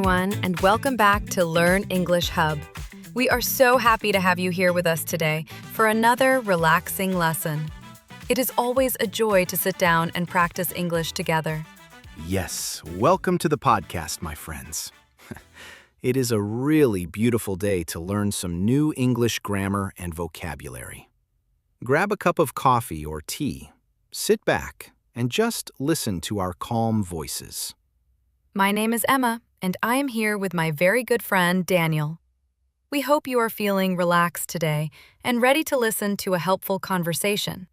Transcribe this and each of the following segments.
everyone, and welcome back to Learn English Hub. We are so happy to have you here with us today for another relaxing lesson. It is always a joy to sit down and practice English together. Yes, welcome to the podcast, my friends. It is a really beautiful day to learn some new English grammar and vocabulary. Grab a cup of coffee or tea, sit back, and just listen to our calm voices. My name is Emma, and I am here with my very good friend, Daniel. We hope you are feeling relaxed today and ready to listen to a helpful conversation.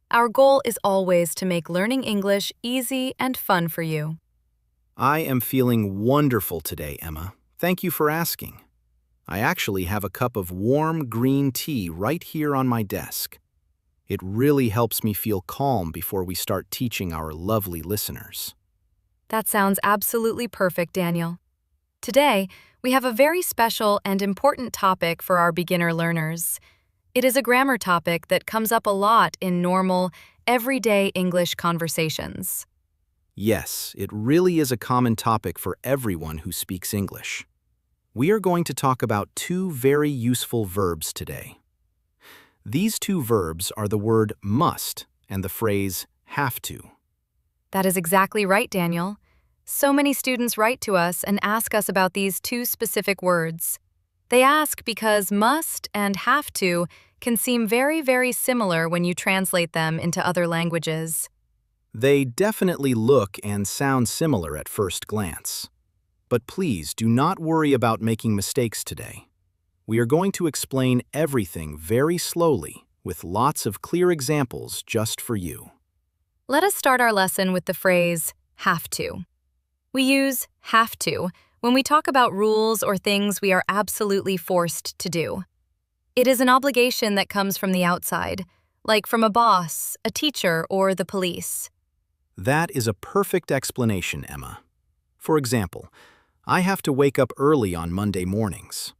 Our goal is always to make learning English easy and fun for you. I am feeling wonderful today, Emma. Thank you for asking. I actually have a cup of warm green tea right here on my desk. It really helps me feel calm before we start teaching our lovely listeners. That sounds absolutely perfect, Daniel. Today, we have a very special and important topic for our beginner learners. It is a grammar topic that comes up a lot in normal, everyday English conversations. Yes, it really is a common topic for everyone who speaks English. We are going to talk about two very useful verbs today. These two verbs are the word must and the phrase have to. That is exactly right, Daniel. So many students write to us and ask us about these two specific words. They ask because must and have to can seem very, very similar when you translate them into other languages. They definitely look and sound similar at first glance. But please do not worry about making mistakes today. We are going to explain everything very slowly with lots of clear examples just for you. Let us start our lesson with the phrase have to. We use have to when we talk about rules or things we are absolutely forced to do. It is an obligation that comes from the outside, like from a boss, a teacher, or the police. That is a perfect explanation, Emma. For example, I have to wake up early on Monday mornings.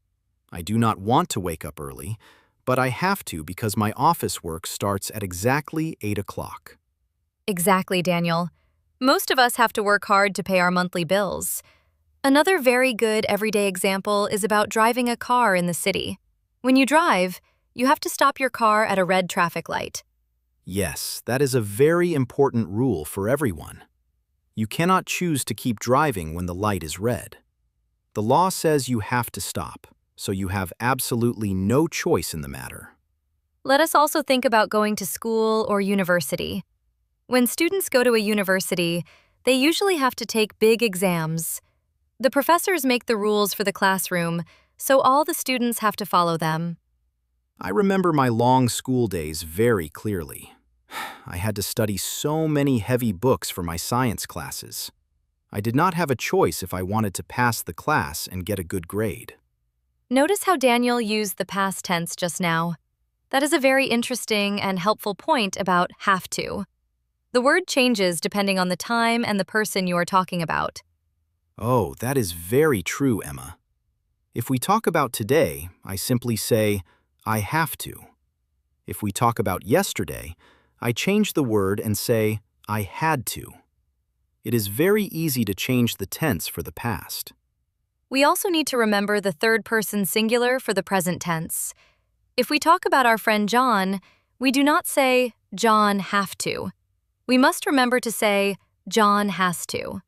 I do not want to wake up early, but I have to because my office work starts at exactly 8 o'clock. Exactly, Daniel. Most of us have to work hard to pay our monthly bills. Another very good everyday example is about driving a car in the city. When you drive, you have to stop your car at a red traffic light. Yes, that is a very important rule for everyone. You cannot choose to keep driving when the light is red. The law says you have to stop, so you have absolutely no choice in the matter. Let us also think about going to school or university. When students go to a university, they usually have to take big exams. The professors make the rules for the classroom, so all the students have to follow them. I remember my long school days very clearly. I had to study so many heavy books for my science classes. I did not have a choice if I wanted to pass the class and get a good grade. Notice how Daniel used the past tense just now. That is a very interesting and helpful point about have to. The word changes depending on the time and the person you are talking about. Oh, that is very true, Emma. If we talk about today, I simply say, I have to. If we talk about yesterday, I change the word and say, I had to. It is very easy to change the tense for the past. We also need to remember the third person singular for the present tense. If we talk about our friend John, we do not say, John have to. We must remember to say, John has to.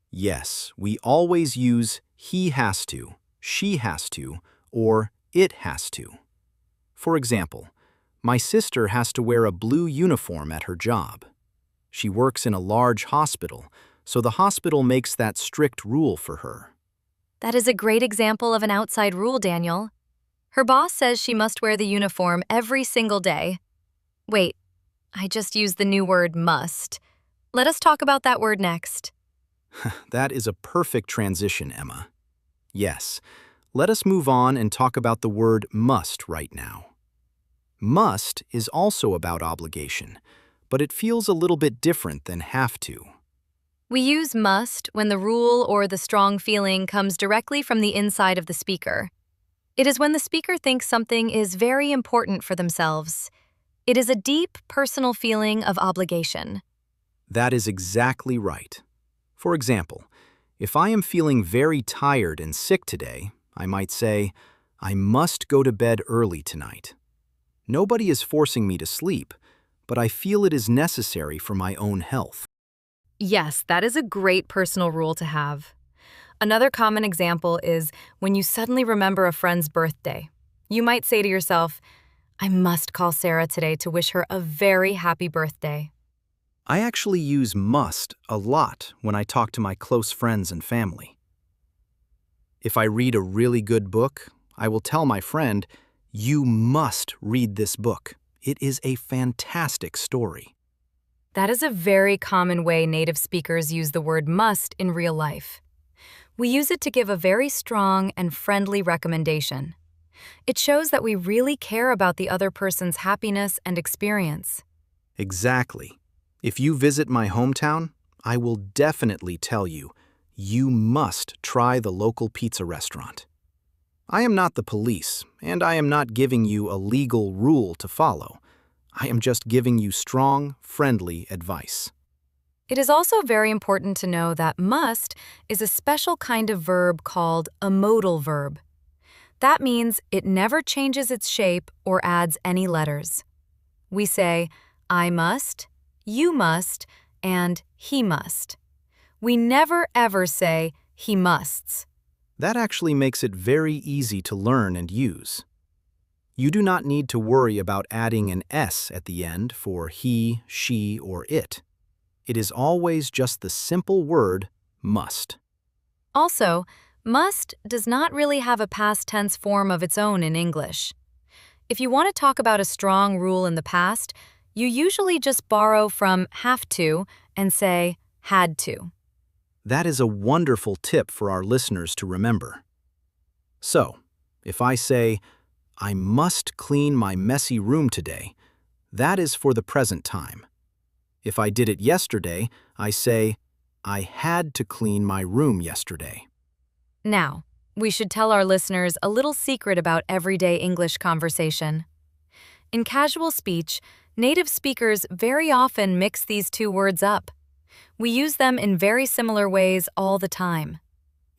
Yes, we always use he has to, she has to, or it has to. For example, my sister has to wear a blue uniform at her job. She works in a large hospital, so the hospital makes that strict rule for her. That is a great example of an outside rule, Daniel. Her boss says she must wear the uniform every single day. Wait, I just used the new word must. Let us talk about that word next. That is a perfect transition, Emma. Yes, let us move on and talk about the word must right now. Must is also about obligation, but it feels a little bit different than have to. We use must when the rule or the strong feeling comes directly from the inside of the speaker. It is when the speaker thinks something is very important for themselves. It is a deep, personal feeling of obligation. That is exactly right. For example, If I am feeling very tired and sick today, I might say, I must go to bed early tonight. Nobody is forcing me to sleep, but I feel it is necessary for my own health. Yes, that is a great personal rule to have. Another common example is when you suddenly remember a friend's birthday. You might say to yourself, I must call Sarah today to wish her a very happy birthday. I actually use must a lot when I talk to my close friends and family. If I read a really good book, I will tell my friend, you must read this book. It is a fantastic story. That is a very common way native speakers use the word must in real life. We use it to give a very strong and friendly recommendation. It shows that we really care about the other person's happiness and experience. Exactly. If you visit my hometown, I will definitely tell you, you must try the local pizza restaurant. I am not the police, and I am not giving you a legal rule to follow. I am just giving you strong, friendly advice. It is also very important to know that must is a special kind of verb called a modal verb. That means it never changes its shape or adds any letters. We say, I must, you must, and he must. We never ever say, he musts. That actually makes it very easy to learn and use. You do not need to worry about adding an S at the end for he, she, or it. It is always just the simple word must. Also, must does not really have a past tense form of its own in English. If you want to talk about a strong rule in the past, you usually just borrow from have to and say had to. That is a wonderful tip for our listeners to remember. So, if I say, I must clean my messy room today, that is for the present time. If I did it yesterday, I say, I had to clean my room yesterday. Now, we should tell our listeners a little secret about everyday English conversation. In casual speech, native speakers very often mix these two words up. We use them in very similar ways all the time.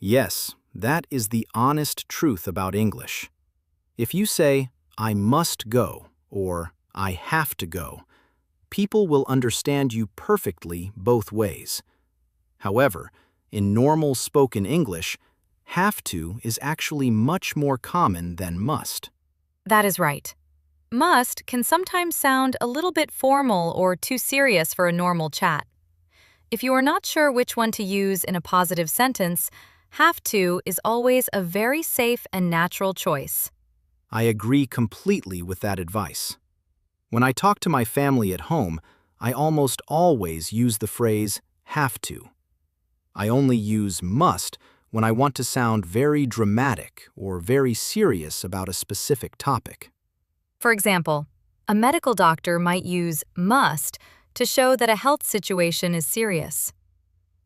Yes, that is the honest truth about English. If you say, I must go, or I have to go, people will understand you perfectly both ways. However, in normal spoken English, have to is actually much more common than must. That is right. Must can sometimes sound a little bit formal or too serious for a normal chat. If you are not sure which one to use in a positive sentence, have to is always a very safe and natural choice. I agree completely with that advice. When I talk to my family at home, I almost always use the phrase have to. I only use must when I want to sound very dramatic or very serious about a specific topic. For example, a medical doctor might use must to show that a health situation is serious.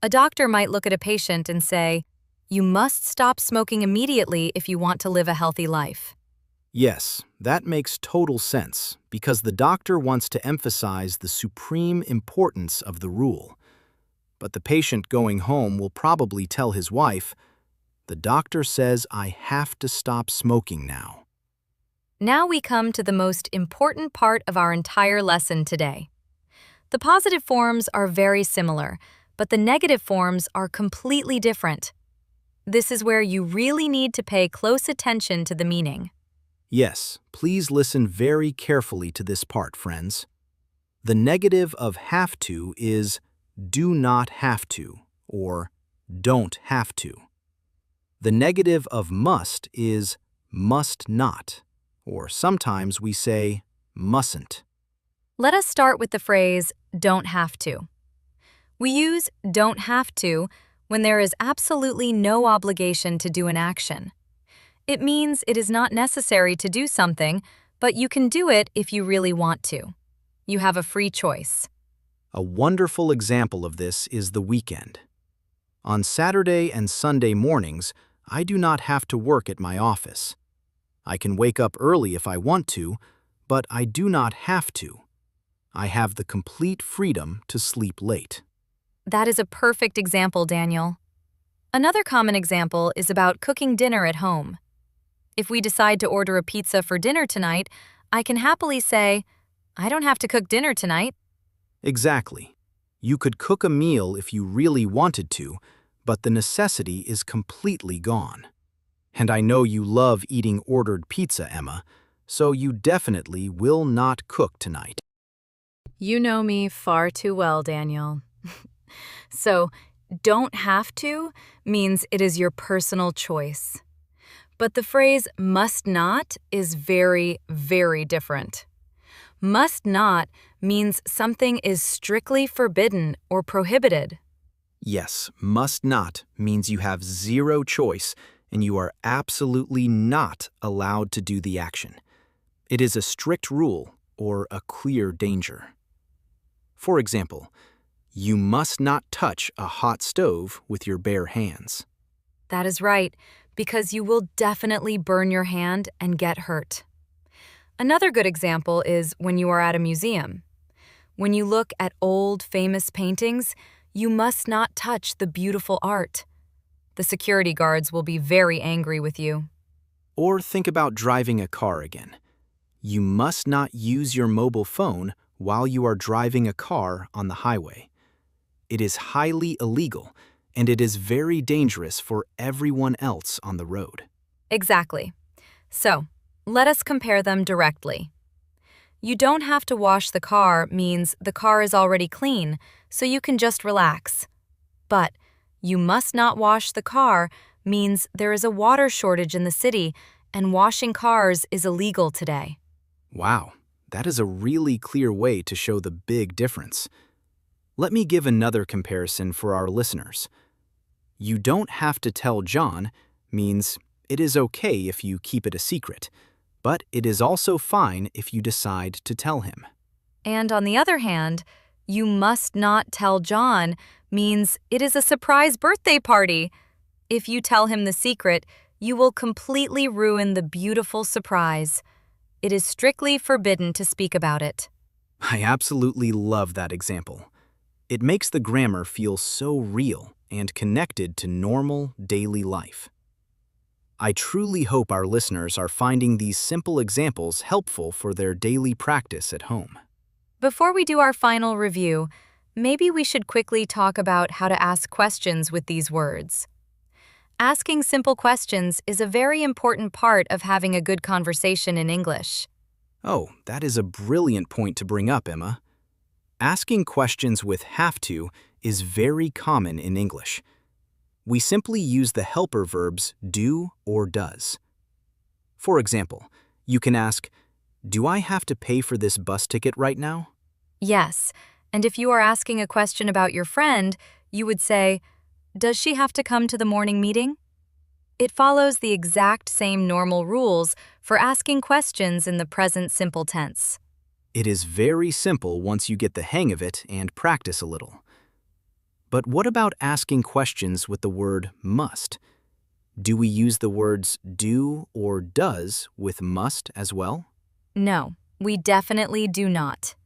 A doctor might look at a patient and say, you must stop smoking immediately if you want to live a healthy life. Yes, that makes total sense because the doctor wants to emphasize the supreme importance of the rule. But the patient going home will probably tell his wife, the doctor says I have to stop smoking now. Now we come to the most important part of our entire lesson today. The positive forms are very similar, but the negative forms are completely different. This is where you really need to pay close attention to the meaning. Yes, please listen very carefully to this part, friends. The negative of have to is do not have to, or don't have to. The negative of must is must not, or sometimes we say mustn't. Let us start with the phrase, don't have to. We use don't have to when there is absolutely no obligation to do an action. It means it is not necessary to do something, but you can do it if you really want to. You have a free choice. A wonderful example of this is the weekend. On Saturday and Sunday mornings, I do not have to work at my office. I can wake up early if I want to, but I do not have to. I have the complete freedom to sleep late. That is a perfect example, Daniel. Another common example is about cooking dinner at home. If we decide to order a pizza for dinner tonight, I can happily say, I don't have to cook dinner tonight. Exactly. You could cook a meal if you really wanted to, but the necessity is completely gone. And I know you love eating ordered pizza, Emma, so you definitely will not cook tonight. You know me far too well, Daniel. So, don't have to means it is your personal choice. But the phrase must not is very, very different. Must not means something is strictly forbidden or prohibited. Yes, must not means you have zero choice and you are absolutely not allowed to do the action. It is a strict rule or a clear danger. For example, you must not touch a hot stove with your bare hands. That is right, because you will definitely burn your hand and get hurt. Another good example is when you are at a museum. When you look at old, famous paintings, you must not touch the beautiful art. The security guards will be very angry with you. Or think about driving a car again. You must not use your mobile phone while you are driving a car on the highway. It is highly illegal, and it is very dangerous for everyone else on the road. Exactly. So, let us compare them directly. You don't have to wash the car means the car is already clean, so you can just relax. But you must not wash the car means there is a water shortage in the city, and washing cars is illegal today. Wow, that is a really clear way to show the big difference. Let me give another comparison for our listeners. You don't have to tell John means it is okay if you keep it a secret, but it is also fine if you decide to tell him. And on the other hand, you must not tell John means it is a surprise birthday party. If you tell him the secret, you will completely ruin the beautiful surprise. It is strictly forbidden to speak about it. I absolutely love that example. It makes the grammar feel so real and connected to normal daily life. I truly hope our listeners are finding these simple examples helpful for their daily practice at home. Before we do our final review, maybe we should quickly talk about how to ask questions with these words. Asking simple questions is a very important part of having a good conversation in English. Oh, that is a brilliant point to bring up, Emma. Asking questions with have to is very common in English. We simply use the helper verbs do or does. For example, you can ask, "Do I have to pay for this bus ticket right now?" Yes, and if you are asking a question about your friend, you would say, does she have to come to the morning meeting? It follows the exact same normal rules for asking questions in the present simple tense. It is very simple once you get the hang of it and practice a little. But what about asking questions with the word must? Do we use the words do or does with must as well? No, we definitely do not.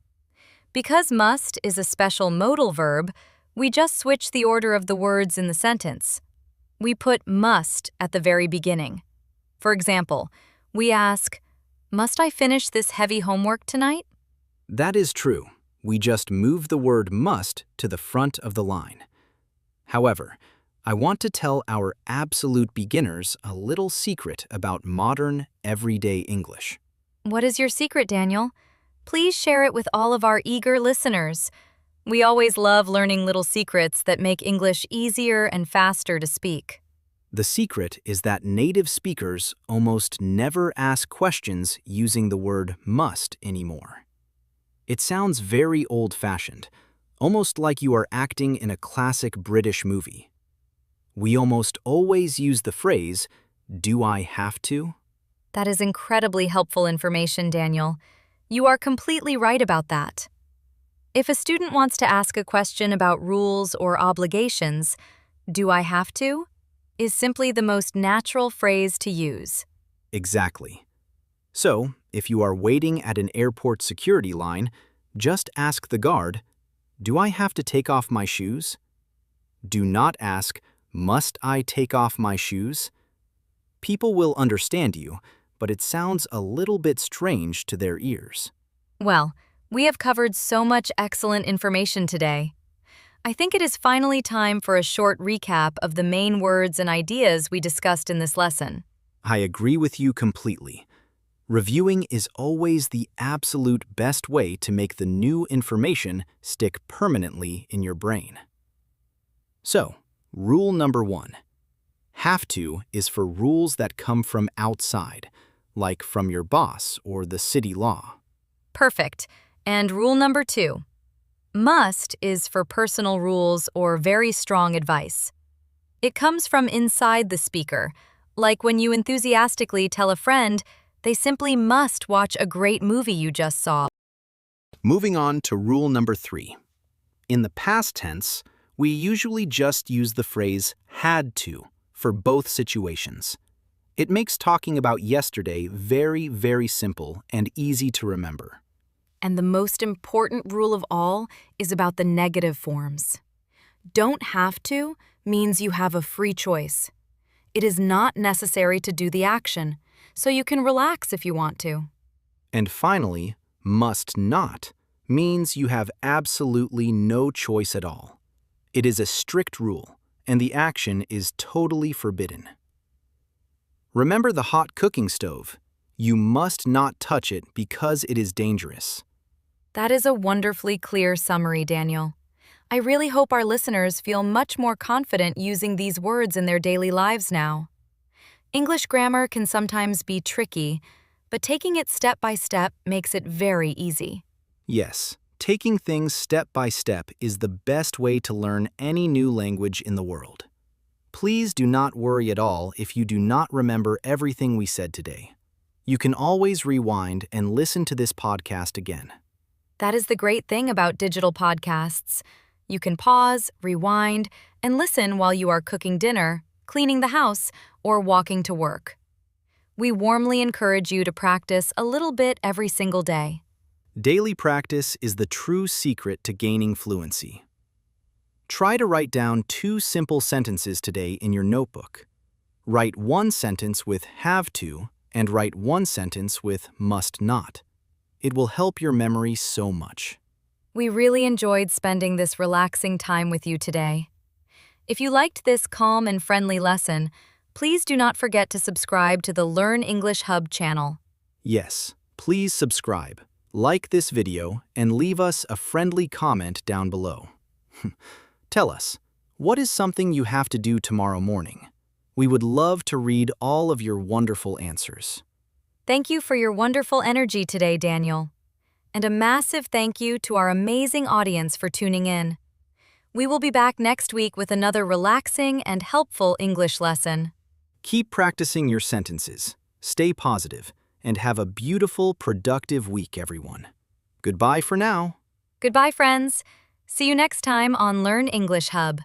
Because must is a special modal verb, we just switch the order of the words in the sentence. We put must at the very beginning. For example, we ask, must I finish this heavy homework tonight? That is true. We just move the word must to the front of the line. However, I want to tell our absolute beginners a little secret about modern, everyday English. What is your secret, Daniel? Please share it with all of our eager listeners. We always love learning little secrets that make English easier and faster to speak. The secret is that native speakers almost never ask questions using the word must anymore. It sounds very old-fashioned, almost like you are acting in a classic British movie. We almost always use the phrase, "Do I have to?" That is incredibly helpful information, Daniel. You are completely right about that. If a student wants to ask a question about rules or obligations, do I have to? Is simply the most natural phrase to use. Exactly. So, if you are waiting at an airport security line, just ask the guard, "Do I have to take off my shoes?" Do not ask, Must I take off my shoes? People will understand you, but it sounds a little bit strange to their ears. Well, we have covered so much excellent information today. I think it is finally time for a short recap of the main words and ideas we discussed in this lesson. I agree with you completely. Reviewing is always the absolute best way to make the new information stick permanently in your brain. So, rule number 1. Have to is for rules that come from outside, like from your boss or the city law. Perfect. And rule number 2. Must is for personal rules or very strong advice. It comes from inside the speaker, like when you enthusiastically tell a friend they simply must watch a great movie you just saw. Moving on to rule number 3. In the past tense, we usually just use the phrase had to for both situations. It makes talking about yesterday very, very simple and easy to remember. And the most important rule of all is about the negative forms. Don't have to means you have a free choice. It is not necessary to do the action, so you can relax if you want to. And finally, must not means you have absolutely no choice at all. It is a strict rule, and the action is totally forbidden. Remember the hot cooking stove. You must not touch it because it is dangerous. That is a wonderfully clear summary, Daniel. I really hope our listeners feel much more confident using these words in their daily lives now. English grammar can sometimes be tricky, but taking it step by step makes it very easy. Yes, taking things step by step is the best way to learn any new language in the world. Please do not worry at all if you do not remember everything we said today. You can always rewind and listen to this podcast again. That is the great thing about digital podcasts. You can pause, rewind, and listen while you are cooking dinner, cleaning the house, or walking to work. We warmly encourage you to practice a little bit every single day. Daily practice is the true secret to gaining fluency. Try to write down 2 simple sentences today in your notebook. Write 1 sentence with have to and write 1 sentence with must not. It will help your memory so much. We really enjoyed spending this relaxing time with you today. If you liked this calm and friendly lesson, please do not forget to subscribe to the Learn English Hub channel. Yes, please subscribe, like this video, and leave us a friendly comment down below. Tell us, what is something you have to do tomorrow morning? We would love to read all of your wonderful answers. Thank you for your wonderful energy today, Daniel. And a massive thank you to our amazing audience for tuning in. We will be back next week with another relaxing and helpful English lesson. Keep practicing your sentences, stay positive, and have a beautiful, productive week, everyone. Goodbye for now. Goodbye, friends. See you next time on Learn English Hub.